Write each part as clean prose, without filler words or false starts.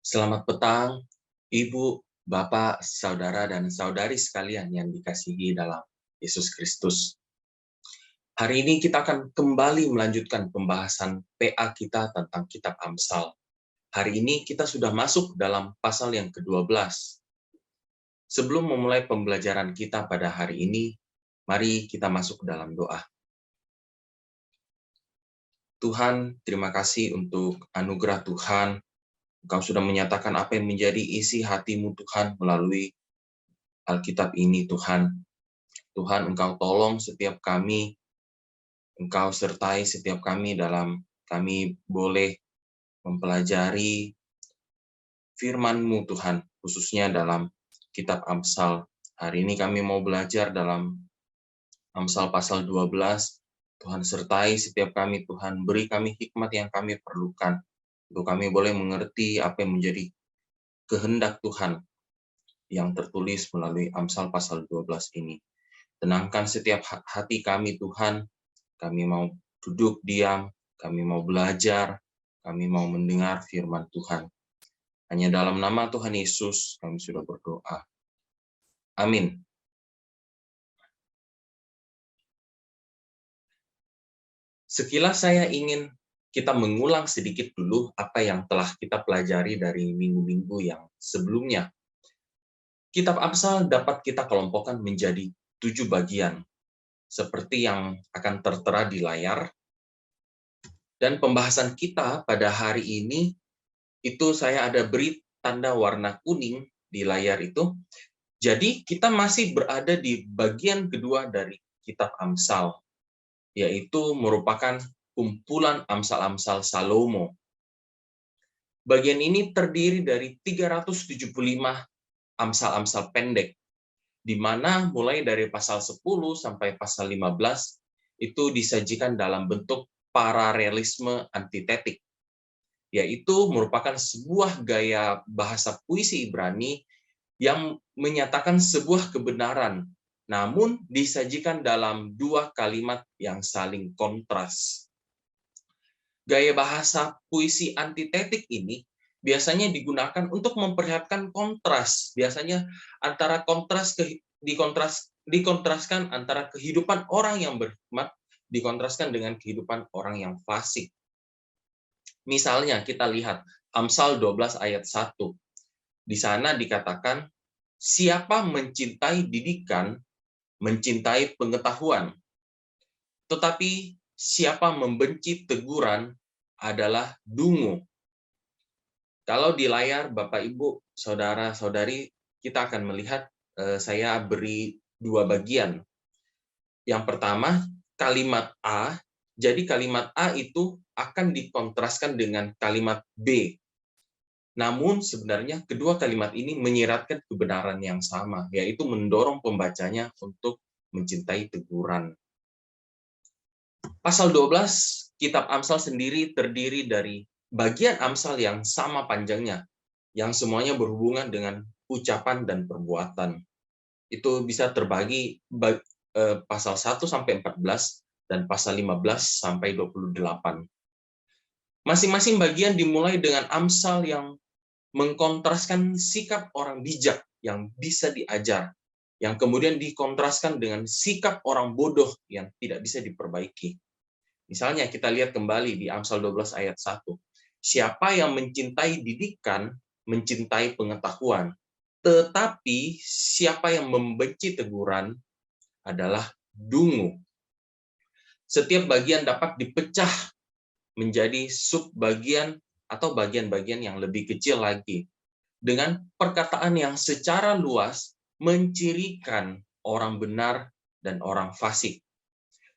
Selamat petang, Ibu, Bapak, Saudara, dan Saudari sekalian yang dikasihi dalam Yesus Kristus. Hari ini kita akan kembali melanjutkan pembahasan PA kita tentang Kitab Amsal. Hari ini kita sudah masuk dalam pasal yang ke-12. Sebelum memulai pembelajaran kita pada hari ini, mari kita masuk ke dalam doa. Tuhan, terima kasih untuk anugerah Tuhan. Engkau sudah menyatakan apa yang menjadi isi hatimu Tuhan melalui Alkitab ini Tuhan. Tuhan, Engkau tolong setiap kami, Engkau sertai setiap kami dalam kami boleh mempelajari firman-Mu Tuhan, khususnya dalam kitab Amsal. Hari ini kami mau belajar dalam Amsal pasal 12. Tuhan sertai setiap kami Tuhan, beri kami hikmat yang kami perlukan, untuk kami boleh mengerti apa yang menjadi kehendak Tuhan yang tertulis melalui Amsal pasal 12 ini. Tenangkan setiap hati kami Tuhan, kami mau duduk diam, kami mau belajar, kami mau mendengar firman Tuhan. Hanya dalam nama Tuhan Yesus kami sudah berdoa. Amin. Sekilas saya ingin kita mengulang sedikit dulu apa yang telah kita pelajari dari minggu-minggu yang sebelumnya. Kitab Amsal dapat kita kelompokkan menjadi 7 bagian, seperti yang akan tertera di layar. Dan pembahasan kita pada hari ini, itu saya ada beri tanda warna kuning di layar itu. Jadi kita masih berada di bagian kedua dari kitab Amsal, yaitu merupakan kumpulan Amsal-Amsal Salomo. Bagian ini terdiri dari 375 Amsal-Amsal pendek, di mana mulai dari pasal 10 sampai pasal 15 itu disajikan dalam bentuk paralelisme antitetik, yaitu merupakan sebuah gaya bahasa puisi Ibrani yang menyatakan sebuah kebenaran, namun disajikan dalam 2 kalimat yang saling kontras. Gaya bahasa puisi antitetik ini biasanya digunakan untuk memperlihatkan kontras, biasanya antara dikontraskan antara kehidupan orang yang berhikmat dikontraskan dengan kehidupan orang yang fasik. Misalnya kita lihat Amsal 12 ayat 1. Di sana dikatakan, siapa mencintai didikan, mencintai pengetahuan. Tetapi siapa membenci teguran adalah dungu. Kalau di layar Bapak Ibu, Saudara-saudari, kita akan melihat saya beri 2 bagian. Yang pertama, kalimat A. Jadi kalimat A itu akan dikontraskan dengan kalimat B. Namun sebenarnya kedua kalimat ini menyiratkan kebenaran yang sama, yaitu mendorong pembacanya untuk mencintai teguran. Pasal 12, kitab Amsal sendiri terdiri dari bagian Amsal yang sama panjangnya, yang semuanya berhubungan dengan ucapan dan perbuatan. Itu bisa terbagi pasal 1 sampai 14 dan pasal 15 sampai 28. Masing-masing bagian dimulai dengan Amsal yang mengkontraskan sikap orang bijak yang bisa diajar, yang kemudian dikontraskan dengan sikap orang bodoh yang tidak bisa diperbaiki. Misalnya kita lihat kembali di Amsal 12 ayat 1. Siapa yang mencintai didikan, mencintai pengetahuan. Tetapi siapa yang membenci teguran adalah dungu. Setiap bagian dapat dipecah menjadi subbagian atau bagian-bagian yang lebih kecil lagi, dengan perkataan yang secara luas mencirikan orang benar dan orang fasik,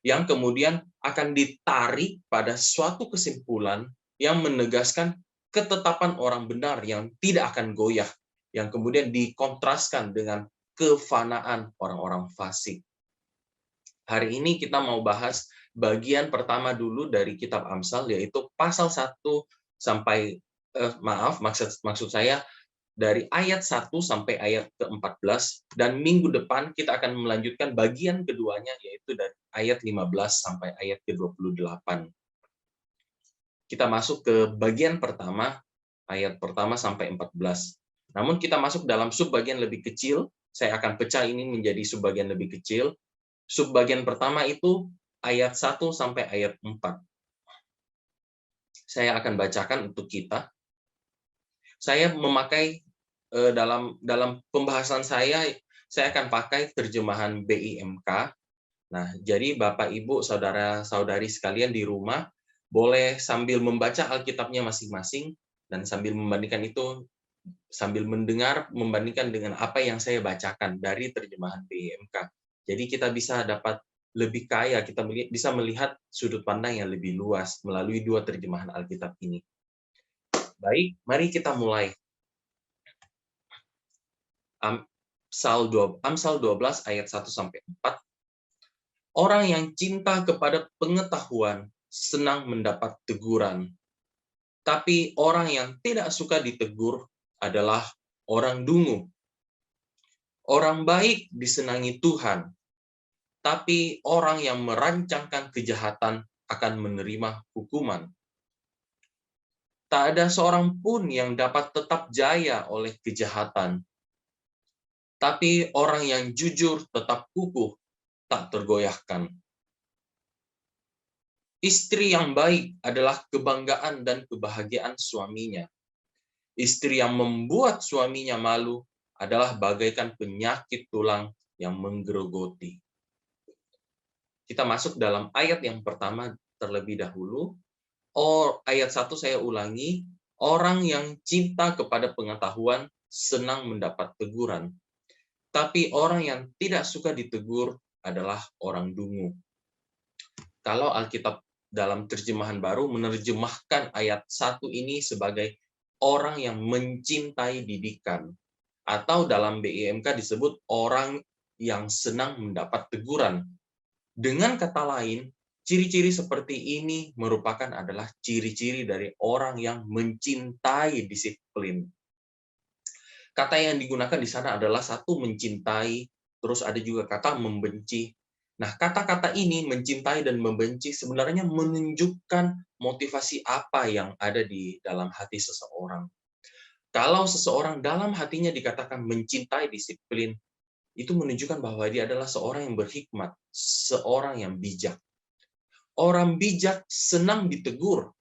yang kemudian akan ditarik pada suatu kesimpulan yang menegaskan ketetapan orang benar yang tidak akan goyah, yang kemudian dikontraskan dengan kefanaan orang-orang fasik. Hari ini kita mau bahas bagian pertama dulu dari kitab Amsal, yaitu pasal 1 sampai maksud saya dari ayat 1 sampai ayat ke-14, dan minggu depan kita akan melanjutkan bagian keduanya, yaitu dari ayat 15 sampai ayat ke-28. Kita masuk ke bagian pertama, ayat pertama sampai 14. Namun kita masuk dalam subbagian lebih kecil, saya akan pecah ini menjadi subbagian lebih kecil. Subbagian pertama itu ayat 1 sampai ayat 4. Saya akan bacakan untuk kita. Saya memakai dalam pembahasan saya akan pakai terjemahan BIMK. Nah, jadi Bapak, Ibu, saudara-saudari sekalian di rumah boleh sambil membaca Alkitabnya masing-masing dan sambil membandingkan itu, sambil mendengar, membandingkan dengan apa yang saya bacakan dari terjemahan BIMK. Jadi kita bisa dapat lebih kaya, kita bisa melihat sudut pandang yang lebih luas melalui dua terjemahan Alkitab ini. Baik, mari kita mulai. Amsal 12 ayat 1 sampai 4. Orang yang cinta kepada pengetahuan senang mendapat teguran. Tapi orang yang tidak suka ditegur adalah orang dungu. Orang baik disenangi Tuhan, tapi orang yang merancangkan kejahatan akan menerima hukuman. Tak ada seorang pun yang dapat tetap jaya oleh kejahatan, tapi orang yang jujur tetap kukuh, tak tergoyahkan. Istri yang baik adalah kebanggaan dan kebahagiaan suaminya. Istri yang membuat suaminya malu adalah bagaikan penyakit tulang yang menggerogoti. Kita masuk dalam ayat yang pertama terlebih dahulu. Ayat 1 saya ulangi. Orang yang cinta kepada pengetahuan senang mendapat teguran. Tapi orang yang tidak suka ditegur adalah orang dungu. Kalau Alkitab dalam terjemahan baru menerjemahkan ayat 1 ini sebagai orang yang mencintai didikan. Atau dalam BIMK disebut orang yang senang mendapat teguran. Dengan kata lain, ciri-ciri seperti ini merupakan adalah ciri-ciri dari orang yang mencintai disiplin. Kata yang digunakan di sana adalah satu mencintai, terus ada juga kata membenci. Nah, kata-kata ini mencintai dan membenci sebenarnya menunjukkan motivasi apa yang ada di dalam hati seseorang. Kalau seseorang dalam hatinya dikatakan mencintai disiplin, itu menunjukkan bahwa dia adalah seorang yang berhikmat, seorang yang bijak. Orang bijak senang ditegur,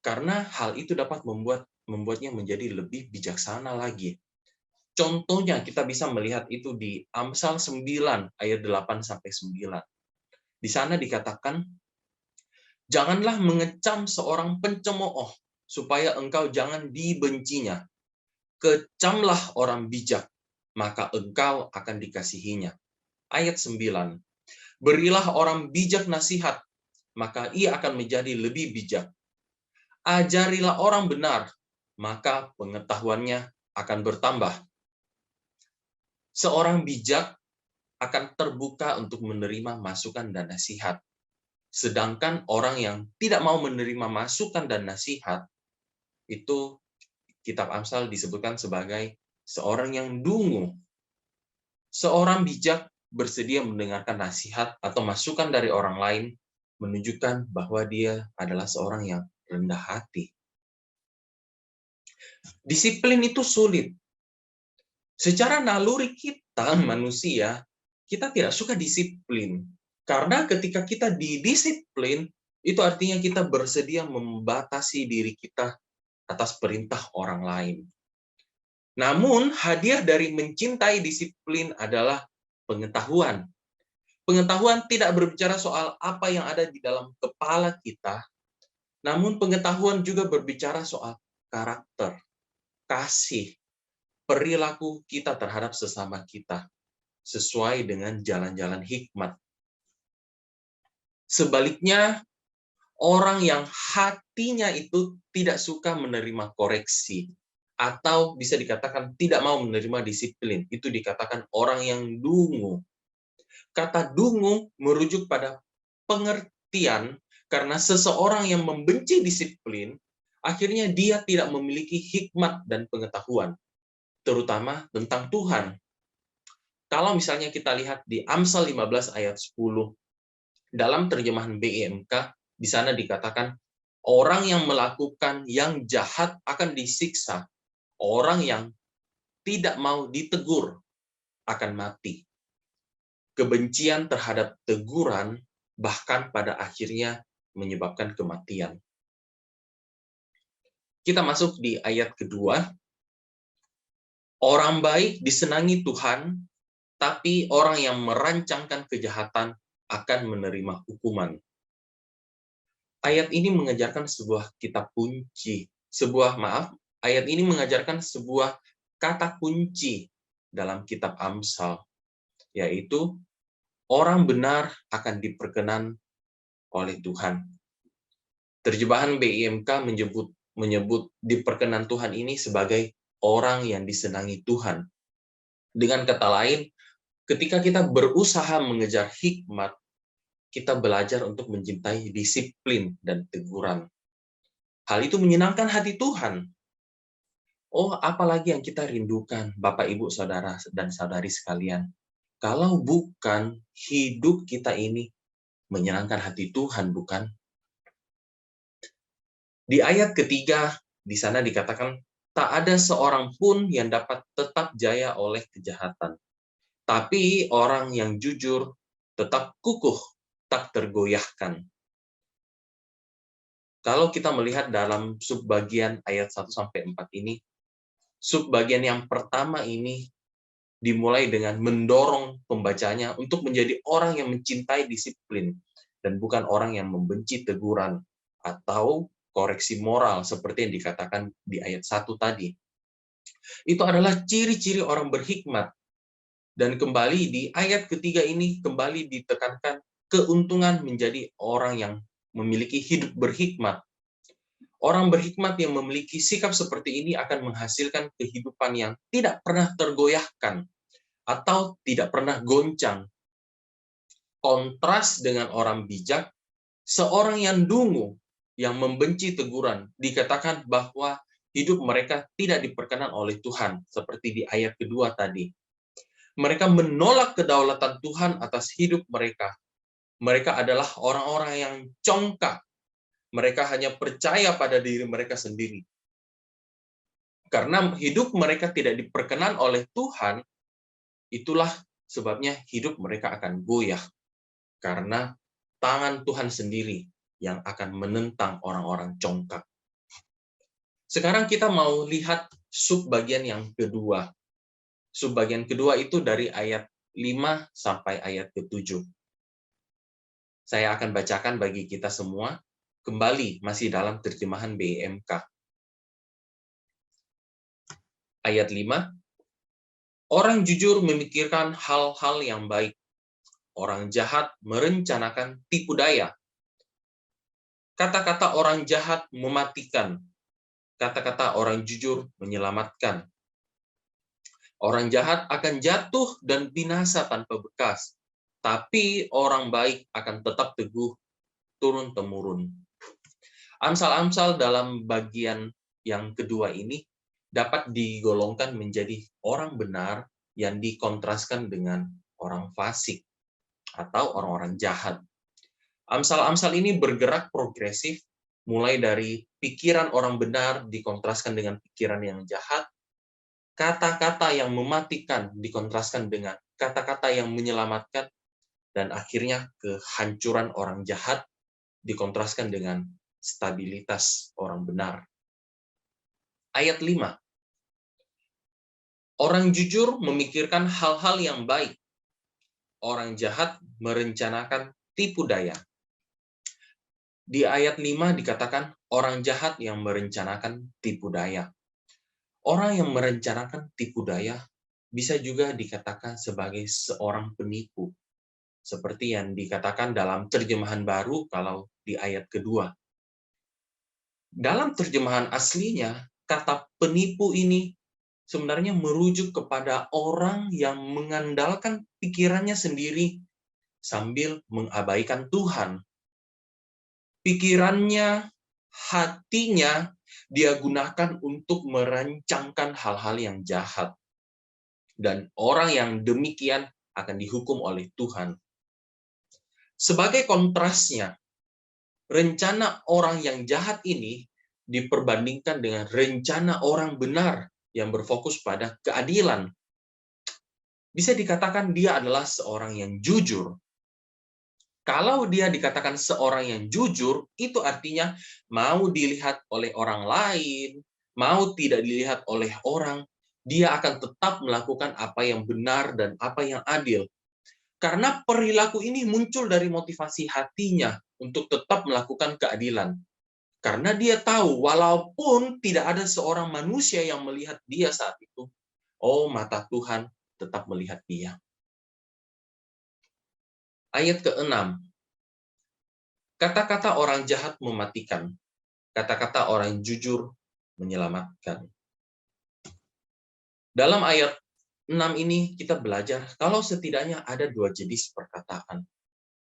karena hal itu dapat membuatnya menjadi lebih bijaksana lagi. Contohnya kita bisa melihat itu di Amsal 9 ayat 8 sampai 9. Di sana dikatakan, janganlah mengecam seorang pencemooh supaya engkau jangan dibencinya. Kecamlah orang bijak, maka engkau akan dikasihinya. Ayat 9. Berilah orang bijak nasihat, maka ia akan menjadi lebih bijak. Ajarilah orang benar, maka pengetahuannya akan bertambah. Seorang bijak akan terbuka untuk menerima masukan dan nasihat. Sedangkan orang yang tidak mau menerima masukan dan nasihat, itu Kitab Amsal disebutkan sebagai seorang yang dungu. Seorang bijak bersedia mendengarkan nasihat atau masukan dari orang lain, menunjukkan bahwa dia adalah seorang yang rendah hati. Disiplin itu sulit. Secara naluri kita manusia, kita tidak suka disiplin. Karena ketika kita didisiplin, itu artinya kita bersedia membatasi diri kita atas perintah orang lain. Namun, hadiah dari mencintai disiplin adalah pengetahuan. Pengetahuan tidak berbicara soal apa yang ada di dalam kepala kita, namun pengetahuan juga berbicara soal karakter, kasih, perilaku kita terhadap sesama kita, sesuai dengan jalan-jalan hikmat. Sebaliknya, orang yang hatinya itu tidak suka menerima koreksi, atau bisa dikatakan tidak mau menerima disiplin, itu dikatakan orang yang dungu. Kata dungu merujuk pada pengertian karena seseorang yang membenci disiplin, akhirnya dia tidak memiliki hikmat dan pengetahuan, terutama tentang Tuhan. Kalau misalnya kita lihat di Amsal 15 ayat 10, dalam terjemahan BIMK, di sana dikatakan, Orang yang melakukan yang jahat akan disiksa. Orang yang tidak mau ditegur akan mati. Kebencian terhadap teguran bahkan pada akhirnya menyebabkan kematian. Kita masuk di ayat kedua. Orang baik disenangi Tuhan, tapi orang yang merancangkan kejahatan akan menerima hukuman. Ayat ini mengajarkan sebuah kitab kunci, ayat ini mengajarkan sebuah kata kunci dalam kitab Amsal, yaitu orang benar akan diperkenan oleh Tuhan. Terjemahan BIMK menyebut diperkenan Tuhan ini sebagai orang yang disenangi Tuhan. Dengan kata lain, ketika kita berusaha mengejar hikmat, kita belajar untuk mencintai disiplin dan teguran. Hal itu menyenangkan hati Tuhan. Oh, apalagi yang kita rindukan, Bapak, Ibu, Saudara, dan Saudari sekalian. Kalau bukan hidup kita ini menyenangkan hati Tuhan, bukan? Di ayat ketiga, di sana dikatakan, tak ada seorang pun yang dapat tetap jaya oleh kejahatan. Tapi orang yang jujur tetap kukuh, tak tergoyahkan. Kalau kita melihat dalam subbagian ayat 1-4 ini, subbagian yang pertama ini dimulai dengan mendorong pembacanya untuk menjadi orang yang mencintai disiplin dan bukan orang yang membenci teguran atau koreksi moral seperti yang dikatakan di ayat 1 tadi. Itu adalah ciri-ciri orang berhikmat. Dan kembali di ayat ketiga ini kembali ditekankan keuntungan menjadi orang yang memiliki hidup berhikmat. Orang berhikmat yang memiliki sikap seperti ini akan menghasilkan kehidupan yang tidak pernah tergoyahkan atau tidak pernah goncang. Kontras dengan orang bijak, seorang yang dungu, yang membenci teguran, dikatakan bahwa hidup mereka tidak diperkenan oleh Tuhan, seperti di ayat kedua tadi. Mereka menolak kedaulatan Tuhan atas hidup mereka. Mereka adalah orang-orang yang congkak. Mereka hanya percaya pada diri mereka sendiri. Karena hidup mereka tidak diperkenan oleh Tuhan, itulah sebabnya hidup mereka akan goyah. Karena tangan Tuhan sendiri yang akan menentang orang-orang congkak. Sekarang kita mau lihat subbagian yang kedua. Subbagian kedua itu dari ayat 5 sampai ayat ke-7. Saya akan bacakan bagi kita semua, kembali masih dalam terjemahan BIMK. Ayat 5, orang jujur memikirkan hal-hal yang baik. Orang jahat merencanakan tipu daya. Kata-kata orang jahat mematikan. Kata-kata orang jujur menyelamatkan. Orang jahat akan jatuh dan binasa tanpa bekas. Tapi orang baik akan tetap teguh turun-temurun. Amsal-amsal dalam bagian yang kedua ini dapat digolongkan menjadi orang benar yang dikontraskan dengan orang fasik atau orang-orang jahat. Amsal-amsal ini bergerak progresif, mulai dari pikiran orang benar dikontraskan dengan pikiran yang jahat, kata-kata yang mematikan dikontraskan dengan kata-kata yang menyelamatkan, dan akhirnya kehancuran orang jahat dikontraskan dengan stabilitas orang benar. Ayat 5. Orang jujur memikirkan hal-hal yang baik. Orang jahat merencanakan tipu daya. Di ayat 5 dikatakan orang jahat yang merencanakan tipu daya. Orang yang merencanakan tipu daya bisa juga dikatakan sebagai seorang penipu. Seperti yang dikatakan dalam terjemahan baru kalau di ayat kedua. Dalam terjemahan aslinya, kata penipu ini sebenarnya merujuk kepada orang yang mengandalkan pikirannya sendiri sambil mengabaikan Tuhan. Pikirannya, hatinya, dia gunakan untuk merancangkan hal-hal yang jahat. Dan orang yang demikian akan dihukum oleh Tuhan. Sebagai kontrasnya, rencana orang yang jahat ini diperbandingkan dengan rencana orang benar yang berfokus pada keadilan. Bisa dikatakan dia adalah seorang yang jujur. Kalau dia dikatakan seorang yang jujur, itu artinya mau dilihat oleh orang lain, mau tidak dilihat oleh orang, dia akan tetap melakukan apa yang benar dan apa yang adil. Karena perilaku ini muncul dari motivasi hatinya untuk tetap melakukan keadilan. Karena dia tahu, walaupun tidak ada seorang manusia yang melihat dia saat itu, oh, mata Tuhan tetap melihat dia. Ayat ke-6. Kata-kata orang jahat mematikan, kata-kata orang jujur menyelamatkan. Dalam ayat 6 ini kita belajar kalau setidaknya ada dua jenis perkataan.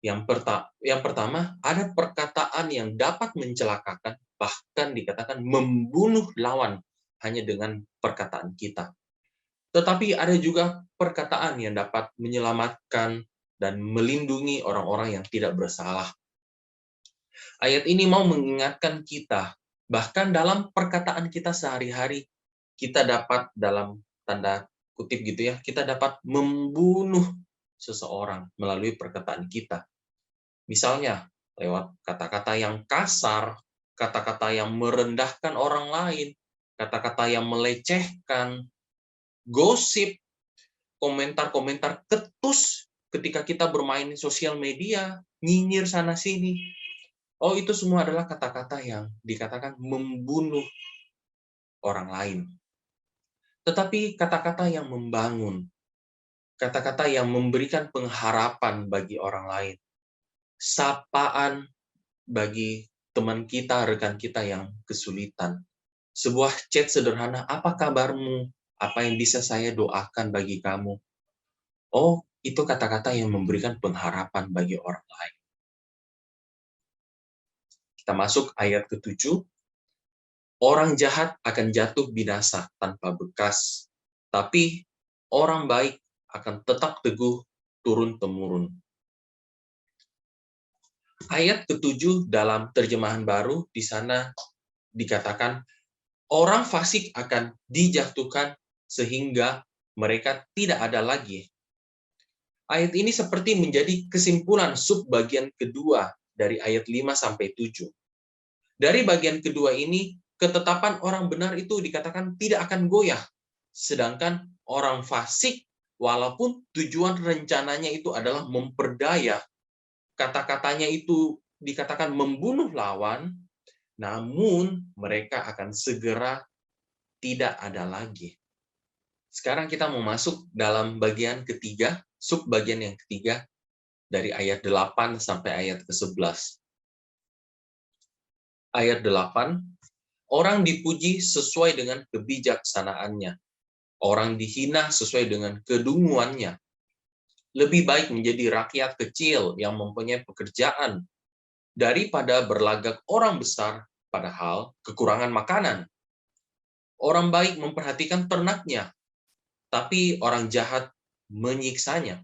Yang pertama, ada perkataan yang dapat mencelakakan, bahkan dikatakan membunuh lawan hanya dengan perkataan kita. Tetapi ada juga perkataan yang dapat menyelamatkan dan melindungi orang-orang yang tidak bersalah. Ayat ini mau mengingatkan kita, bahkan dalam perkataan kita sehari-hari, kita dapat dalam tanda kutip gitu ya, kita dapat membunuh seseorang melalui perkataan kita. Misalnya, lewat kata-kata yang kasar, kata-kata yang merendahkan orang lain, kata-kata yang melecehkan, gosip, komentar-komentar ketus ketika kita bermain di sosial media, nyinyir sana-sini. Oh, itu semua adalah kata-kata yang dikatakan membunuh orang lain. Tetapi kata-kata yang membangun, kata-kata yang memberikan pengharapan bagi orang lain, sapaan bagi teman kita, rekan kita yang kesulitan. Sebuah chat sederhana, apa kabarmu? Apa yang bisa saya doakan bagi kamu? Oh, itu kata-kata yang memberikan pengharapan bagi orang lain. Kita masuk ayat ke-7. Orang jahat akan jatuh binasa tanpa bekas, tapi orang baik akan tetap teguh turun-temurun. Ayat ke-7 dalam terjemahan baru di sana dikatakan, orang fasik akan dijatuhkan sehingga mereka tidak ada lagi. Ayat ini seperti menjadi kesimpulan subbagian kedua dari ayat 5-7. Dari bagian kedua ini, ketetapan orang benar itu dikatakan tidak akan goyah. Sedangkan orang fasik, walaupun tujuan rencananya itu adalah memperdaya, kata-katanya itu dikatakan membunuh lawan, namun mereka akan segera tidak ada lagi. Sekarang kita mau masuk dalam bagian ketiga, subbagian yang ketiga, dari ayat 8 sampai ayat ke-11. Ayat 8, orang dipuji sesuai dengan kebijaksanaannya. Orang dihina sesuai dengan kedunguannya. Lebih baik menjadi rakyat kecil yang mempunyai pekerjaan daripada berlagak orang besar padahal kekurangan makanan. Orang baik memperhatikan ternaknya, tapi orang jahat menyiksanya.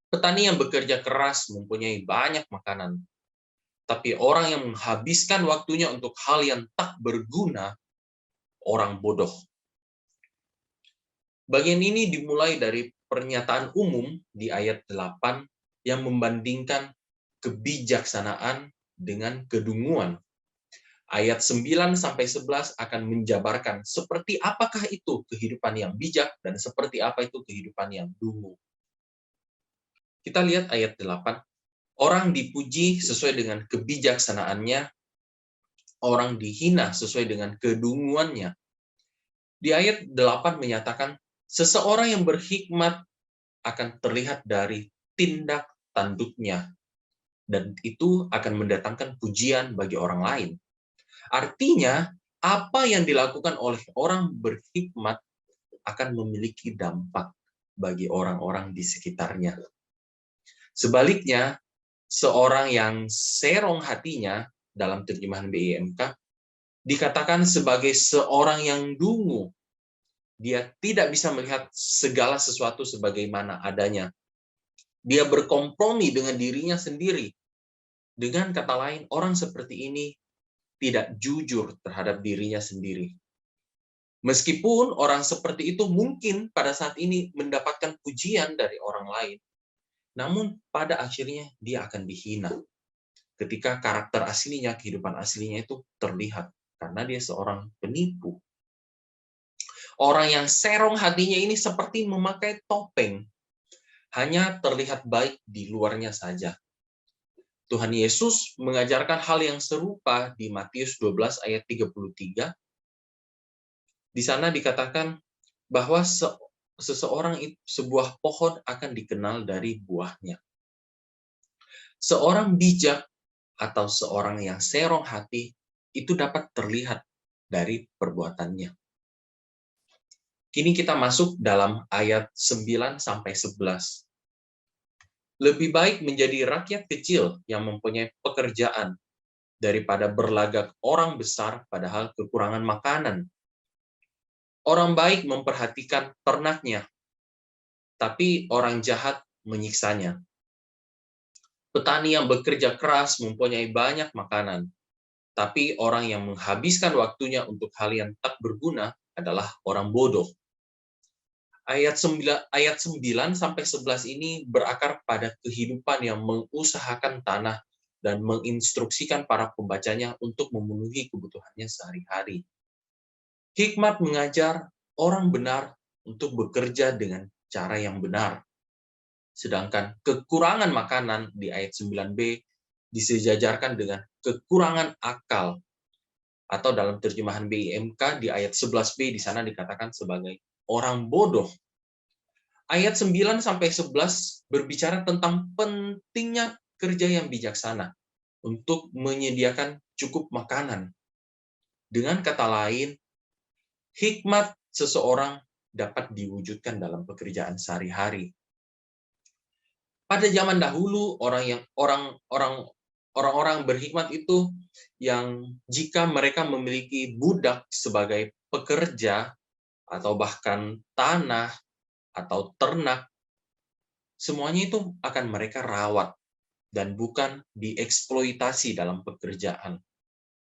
Petani yang bekerja keras mempunyai banyak makanan, tapi orang yang menghabiskan waktunya untuk hal yang tak berguna, orang bodoh. Bagian ini dimulai dari pernyataan umum di ayat 8 yang membandingkan kebijaksanaan dengan kedunguan. Ayat 9-11 akan menjabarkan seperti apakah itu kehidupan yang bijak dan seperti apa itu kehidupan yang dungu. Kita lihat ayat 8. Orang dipuji sesuai dengan kebijaksanaannya, orang dihina sesuai dengan kedunguannya. Di ayat 8 menyatakan, seseorang yang berhikmat akan terlihat dari tindak tanduknya, dan itu akan mendatangkan pujian bagi orang lain. Artinya, apa yang dilakukan oleh orang berhikmat akan memiliki dampak bagi orang-orang di sekitarnya. Sebaliknya, seorang yang serong hatinya, dalam terjemahan BIMK, dikatakan sebagai seorang yang dungu. Dia tidak bisa melihat segala sesuatu sebagaimana adanya. Dia berkompromi dengan dirinya sendiri. Dengan kata lain, orang seperti ini tidak jujur terhadap dirinya sendiri. Meskipun orang seperti itu mungkin pada saat ini mendapatkan pujian dari orang lain, namun pada akhirnya dia akan dihina ketika karakter aslinya, kehidupan aslinya itu terlihat karena dia seorang penipu. Orang yang serong hatinya ini seperti memakai topeng, hanya terlihat baik di luarnya saja. Tuhan Yesus mengajarkan hal yang serupa di Matius 12 ayat 33. Di sana dikatakan bahwa sebuah pohon akan dikenal dari buahnya. Seorang bijak atau seorang yang serong hati itu dapat terlihat dari perbuatannya. Kini kita masuk dalam ayat 9 sampai 11. Lebih baik menjadi rakyat kecil yang mempunyai pekerjaan daripada berlagak orang besar padahal kekurangan makanan. Orang baik memperhatikan ternaknya, tapi orang jahat menyiksanya. Petani yang bekerja keras mempunyai banyak makanan, tapi orang yang menghabiskan waktunya untuk hal yang tak berguna adalah orang bodoh. Ayat 9 sampai 11 ini berakar pada kehidupan yang mengusahakan tanah dan menginstruksikan para pembacanya untuk memenuhi kebutuhannya sehari-hari. Hikmat mengajar orang benar untuk bekerja dengan cara yang benar. Sedangkan kekurangan makanan di ayat 9b disejajarkan dengan kekurangan akal. Atau dalam terjemahan BIMK di ayat 11b di sana dikatakan sebagai orang bodoh. Ayat 9 sampai 11 berbicara tentang pentingnya kerja yang bijaksana untuk menyediakan cukup makanan. Dengan kata lain, hikmat seseorang dapat diwujudkan dalam pekerjaan sehari-hari. Pada zaman dahulu orang-orang berhikmat itu yang jika mereka memiliki budak sebagai pekerja atau bahkan tanah atau ternak, semuanya itu akan mereka rawat dan bukan dieksploitasi dalam pekerjaan.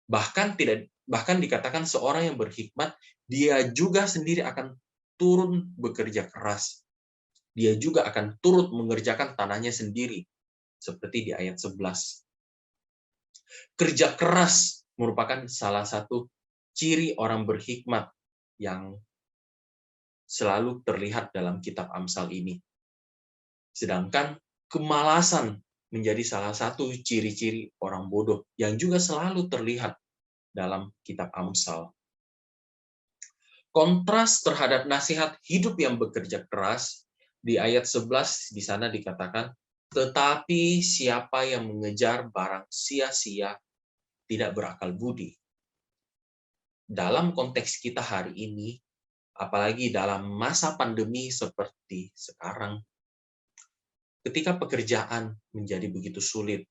Bahkan dikatakan seorang yang berhikmat, dia juga sendiri akan turun bekerja keras. Dia juga akan turut mengerjakan tanahnya sendiri, seperti di ayat 11. Kerja keras merupakan salah satu ciri orang berhikmat yang selalu terlihat dalam kitab Amsal ini. Sedangkan kemalasan menjadi salah satu ciri-ciri orang bodoh yang juga selalu terlihat dalam kitab Amsal. Kontras terhadap nasihat hidup yang bekerja keras, di ayat 11 di sana dikatakan, tetapi siapa yang mengejar barang sia-sia tidak berakal budi. Dalam konteks kita hari ini, apalagi dalam masa pandemi seperti sekarang, ketika pekerjaan menjadi begitu sulit,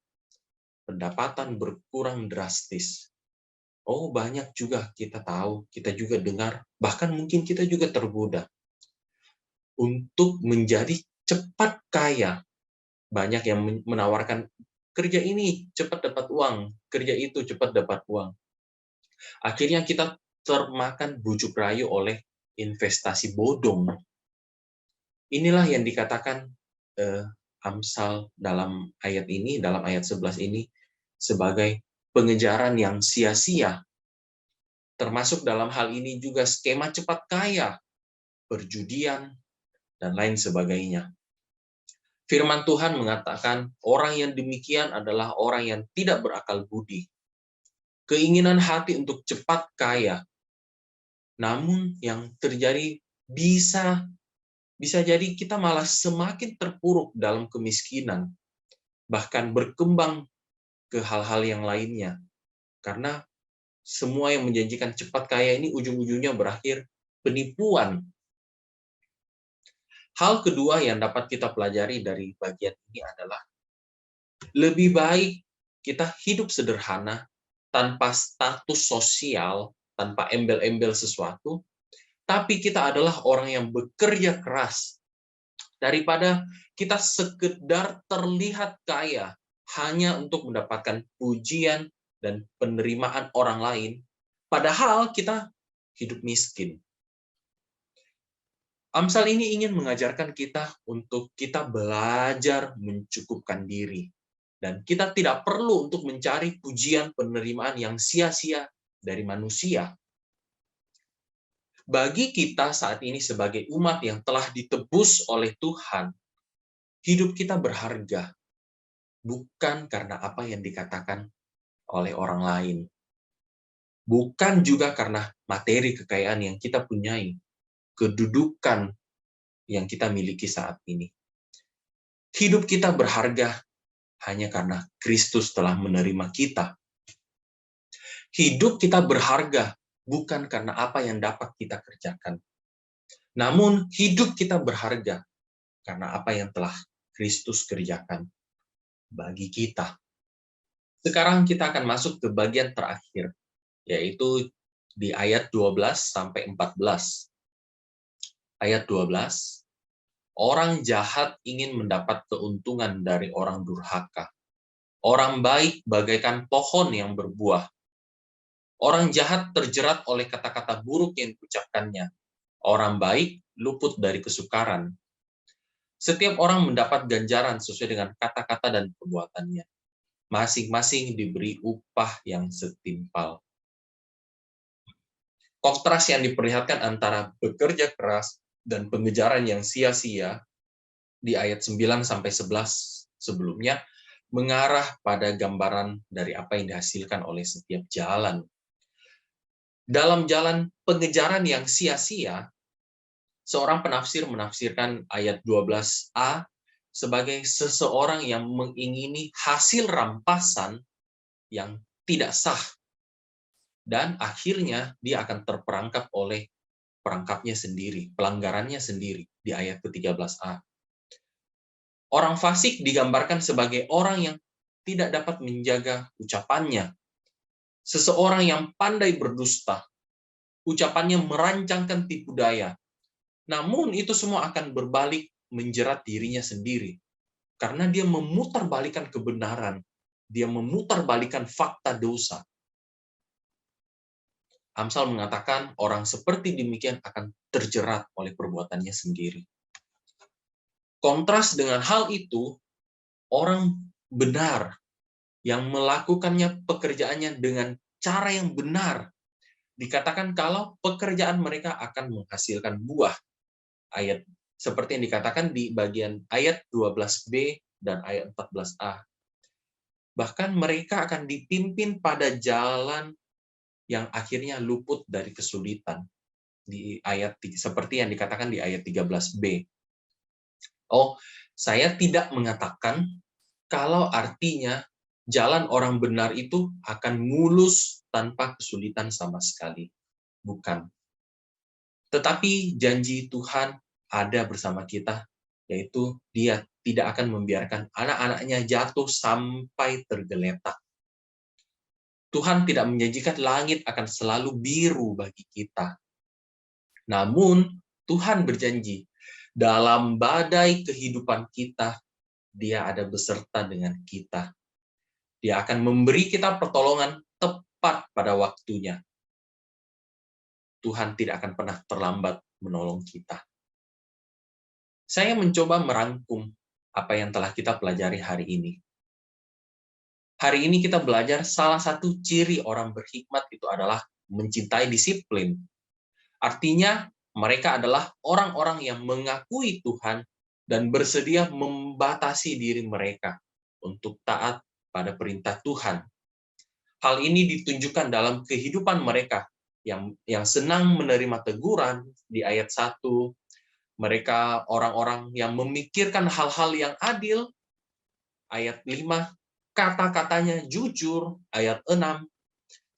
pendapatan berkurang drastis. Oh, banyak juga kita tahu, kita juga dengar, bahkan mungkin kita juga tergoda untuk menjadi cepat kaya. Banyak yang menawarkan kerja ini cepat dapat uang, kerja itu cepat dapat uang. Akhirnya kita termakan bujuk rayu oleh investasi bodong. Inilah yang dikatakan Amsal dalam ayat ini, dalam ayat 11 ini, sebagai pengejaran yang sia-sia. Termasuk dalam hal ini juga skema cepat kaya, perjudian, dan lain sebagainya. Firman Tuhan mengatakan orang yang demikian adalah orang yang tidak berakal budi. Keinginan hati untuk cepat kaya. Namun yang terjadi bisa jadi kita malah semakin terpuruk dalam kemiskinan. Bahkan berkembang ke hal-hal yang lainnya. Karena semua yang menjanjikan cepat kaya ini ujung-ujungnya berakhir penipuan. Hal kedua yang dapat kita pelajari dari bagian ini adalah lebih baik kita hidup sederhana tanpa status sosial, tanpa embel-embel sesuatu, tapi kita adalah orang yang bekerja keras daripada kita sekedar terlihat kaya hanya untuk mendapatkan pujian dan penerimaan orang lain, padahal kita hidup miskin. Amsal ini ingin mengajarkan kita untuk kita belajar mencukupkan diri. Dan kita tidak perlu untuk mencari pujian penerimaan yang sia-sia dari manusia. Bagi kita saat ini sebagai umat yang telah ditebus oleh Tuhan, hidup kita berharga, bukan karena apa yang dikatakan oleh orang lain. Bukan juga karena materi kekayaan yang kita punyai, kedudukan yang kita miliki saat ini. Hidup kita berharga hanya karena Kristus telah menerima kita. Hidup kita berharga bukan karena apa yang dapat kita kerjakan. Namun hidup kita berharga karena apa yang telah Kristus kerjakan bagi kita. Sekarang kita akan masuk ke bagian terakhir, yaitu di ayat 12 sampai 14. Ayat 12, orang jahat ingin mendapat keuntungan dari orang durhaka. Orang baik bagaikan pohon yang berbuah. Orang jahat terjerat oleh kata-kata buruk yang diucapkannya. Orang baik luput dari kesukaran. Setiap orang mendapat ganjaran sesuai dengan kata-kata dan perbuatannya. Masing-masing diberi upah yang setimpal. Kontras yang diperlihatkan antara bekerja keras dan pengejaran yang sia-sia di ayat 9 sampai 11 sebelumnya mengarah pada gambaran dari apa yang dihasilkan oleh setiap jalan. Dalam jalan pengejaran yang sia-sia, seorang penafsir menafsirkan ayat 12a sebagai seseorang yang mengingini hasil rampasan yang tidak sah. Dan akhirnya dia akan terperangkap oleh perangkapnya sendiri, pelanggarannya sendiri di ayat ke-13a. Orang fasik digambarkan sebagai orang yang tidak dapat menjaga ucapannya. Seseorang yang pandai berdusta, ucapannya merancangkan tipu daya. Namun itu semua akan berbalik menjerat dirinya sendiri. Karena dia memutarbalikkan kebenaran. Dia memutarbalikkan fakta dosa. Amsal mengatakan orang seperti demikian akan terjerat oleh perbuatannya sendiri. Kontras dengan hal itu, orang benar yang melakukannya pekerjaannya dengan cara yang benar. Dikatakan kalau pekerjaan mereka akan menghasilkan buah. Ayat seperti yang dikatakan di bagian ayat 12b dan ayat 14a. Bahkan mereka akan dipimpin pada jalan yang akhirnya luput dari kesulitan. Di ayat seperti yang dikatakan di ayat 13b. Oh, saya tidak mengatakan kalau artinya jalan orang benar itu akan mulus tanpa kesulitan sama sekali. Bukan. Tetapi janji Tuhan ada bersama kita, yaitu Dia tidak akan membiarkan anak-anaknya jatuh sampai tergeletak. Tuhan tidak menjanjikan langit akan selalu biru bagi kita. Namun, Tuhan berjanji, dalam badai kehidupan kita, Dia ada beserta dengan kita. Dia akan memberi kita pertolongan tepat pada waktunya. Tuhan tidak akan pernah terlambat menolong kita. Saya mencoba merangkum apa yang telah kita pelajari hari ini. Hari ini kita belajar salah satu ciri orang berhikmat itu adalah mencintai disiplin. Artinya, mereka adalah orang-orang yang mengakui Tuhan dan bersedia membatasi diri mereka untuk taat pada perintah Tuhan. Hal ini ditunjukkan dalam kehidupan mereka yang senang menerima teguran di ayat 1. Mereka orang-orang yang memikirkan hal-hal yang adil, ayat 5. Kata-katanya jujur, ayat 6.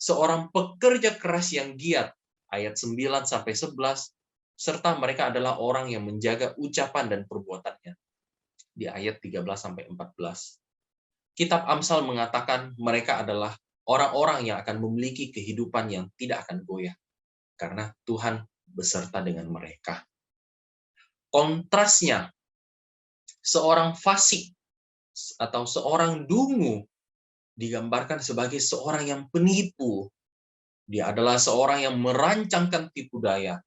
Seorang pekerja keras yang giat, ayat 9 sampai 11, serta mereka adalah orang yang menjaga ucapan dan perbuatannya di ayat 13 sampai 14. Kitab Amsal mengatakan mereka adalah orang-orang yang akan memiliki kehidupan yang tidak akan goyah karena Tuhan beserta dengan mereka. Kontrasnya, seorang fasik atau seorang dungu digambarkan sebagai seorang yang penipu. Dia adalah seorang yang merancangkan tipu daya.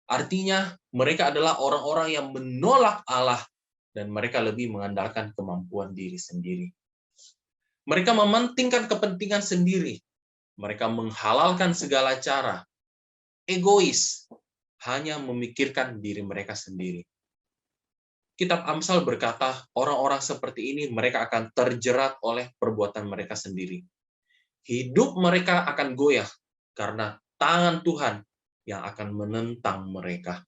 Artinya, mereka adalah orang-orang yang menolak Allah dan mereka lebih mengandalkan kemampuan diri sendiri. Mereka mementingkan kepentingan sendiri. Mereka menghalalkan segala cara. Egois, hanya memikirkan diri mereka sendiri. Kitab Amsal berkata, orang-orang seperti ini mereka akan terjerat oleh perbuatan mereka sendiri. Hidup mereka akan goyah karena tangan Tuhan yang akan menentang mereka.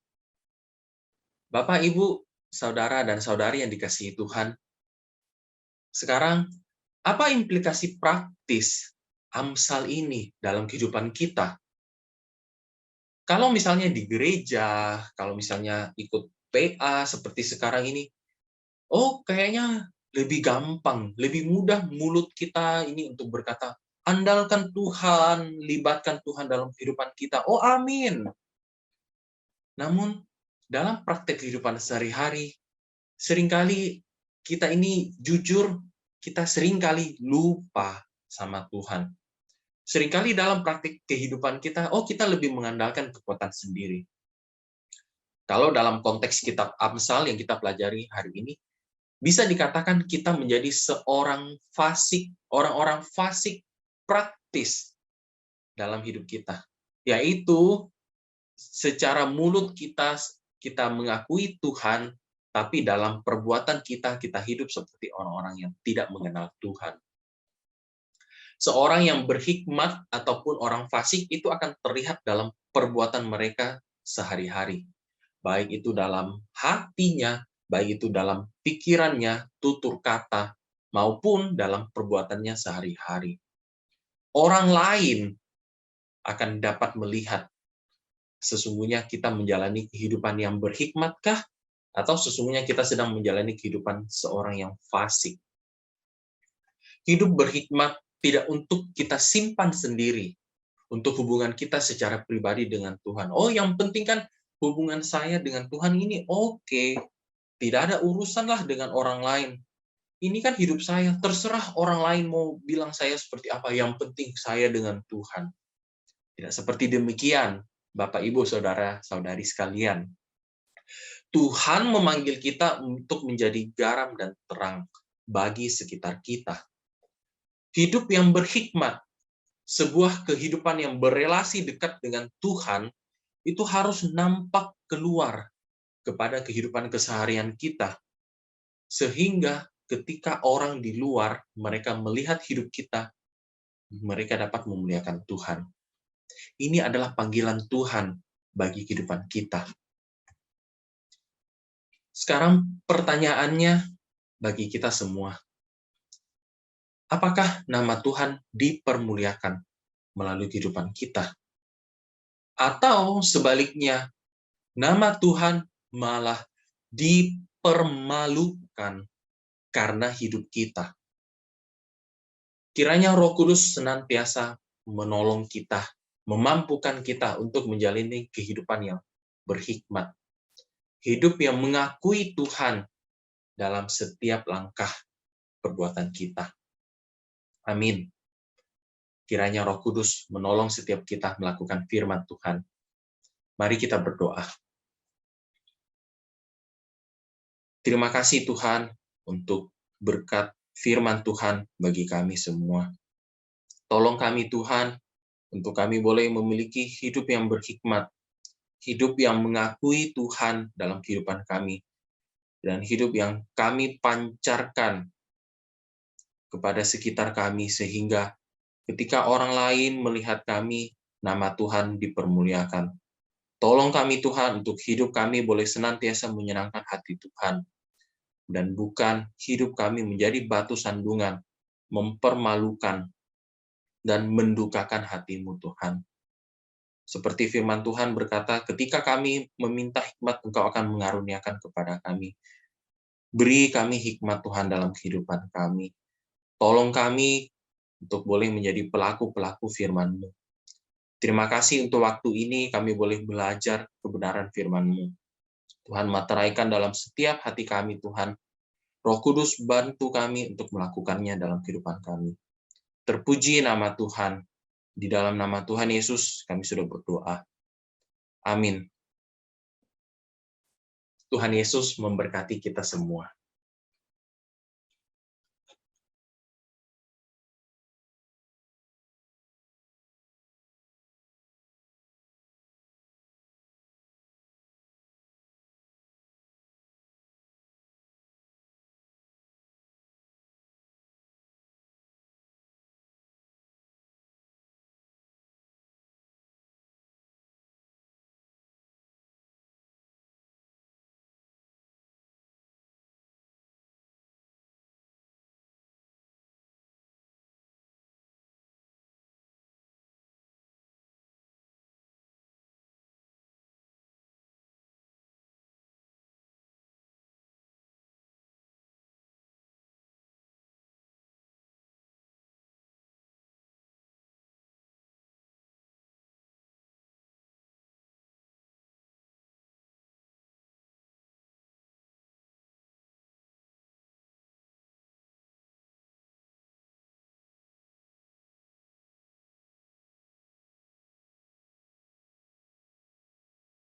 Bapak, Ibu, saudara dan saudari yang dikasihi Tuhan, sekarang apa implikasi praktis Amsal ini dalam kehidupan kita? Kalau misalnya di gereja, kalau misalnya ikut PA seperti sekarang ini, oh kayaknya lebih gampang, lebih mudah mulut kita ini untuk berkata, andalkan Tuhan, libatkan Tuhan dalam kehidupan kita. Oh amin. Namun dalam praktek kehidupan sehari-hari, seringkali kita ini jujur, kita seringkali lupa sama Tuhan. Seringkali dalam praktik kehidupan kita, oh kita lebih mengandalkan kekuatan sendiri. Kalau dalam konteks kitab Amsal yang kita pelajari hari ini, bisa dikatakan kita menjadi seorang fasik, orang-orang fasik praktis dalam hidup kita. Yaitu secara mulut kita mengakui Tuhan, tapi dalam perbuatan kita hidup seperti orang-orang yang tidak mengenal Tuhan. Seorang yang berhikmat ataupun orang fasik itu akan terlihat dalam perbuatan mereka sehari-hari. Baik itu dalam hatinya, baik itu dalam pikirannya, tutur kata, maupun dalam perbuatannya sehari-hari. Orang lain akan dapat melihat sesungguhnya kita menjalani kehidupan yang berhikmatkah, atau sesungguhnya kita sedang menjalani kehidupan seorang yang fasik. Hidup berhikmat tidak untuk kita simpan sendiri, untuk hubungan kita secara pribadi dengan Tuhan. Oh, yang penting kan hubungan saya dengan Tuhan ini oke. Tidak ada urusanlah dengan orang lain. Ini kan hidup saya, terserah orang lain mau bilang saya seperti apa, yang penting saya dengan Tuhan. Tidak seperti demikian, Bapak, Ibu, Saudara, Saudari sekalian. Tuhan memanggil kita untuk menjadi garam dan terang bagi sekitar kita. Hidup yang berhikmat, sebuah kehidupan yang berelasi dekat dengan Tuhan, itu harus nampak keluar kepada kehidupan keseharian kita. Sehingga ketika orang di luar, mereka melihat hidup kita, mereka dapat memuliakan Tuhan. Ini adalah panggilan Tuhan bagi kehidupan kita. Sekarang pertanyaannya bagi kita semua. Apakah nama Tuhan dipermuliakan melalui kehidupan kita? Atau sebaliknya, nama Tuhan malah dipermalukan karena hidup kita? Kiranya Roh Kudus senantiasa menolong kita, memampukan kita untuk menjalani kehidupan yang berhikmat. Hidup yang mengakui Tuhan dalam setiap langkah perbuatan kita. Amin. Kiranya Roh Kudus menolong setiap kita melakukan firman Tuhan. Mari kita berdoa. Terima kasih Tuhan untuk berkat firman Tuhan bagi kami semua. Tolong kami Tuhan, untuk kami boleh memiliki hidup yang berhikmat, hidup yang mengakui Tuhan dalam kehidupan kami, dan hidup yang kami pancarkan kepada sekitar kami, sehingga ketika orang lain melihat kami, nama Tuhan dipermuliakan. Tolong kami Tuhan, untuk hidup kami boleh senantiasa menyenangkan hati Tuhan, dan bukan hidup kami menjadi batu sandungan, mempermalukan, dan mendukakan hati-Mu Tuhan. Seperti firman Tuhan berkata, ketika kami meminta hikmat, Engkau akan mengaruniakan kepada kami. Beri kami hikmat Tuhan dalam kehidupan kami. Tolong kami untuk boleh menjadi pelaku-pelaku firman-Mu. Terima kasih untuk waktu ini kami boleh belajar kebenaran firman-Mu. Tuhan materaikan dalam setiap hati kami Tuhan. Roh Kudus bantu kami untuk melakukannya dalam kehidupan kami. Terpuji nama Tuhan. Di dalam nama Tuhan Yesus kami sudah berdoa. Amin. Tuhan Yesus memberkati kita semua.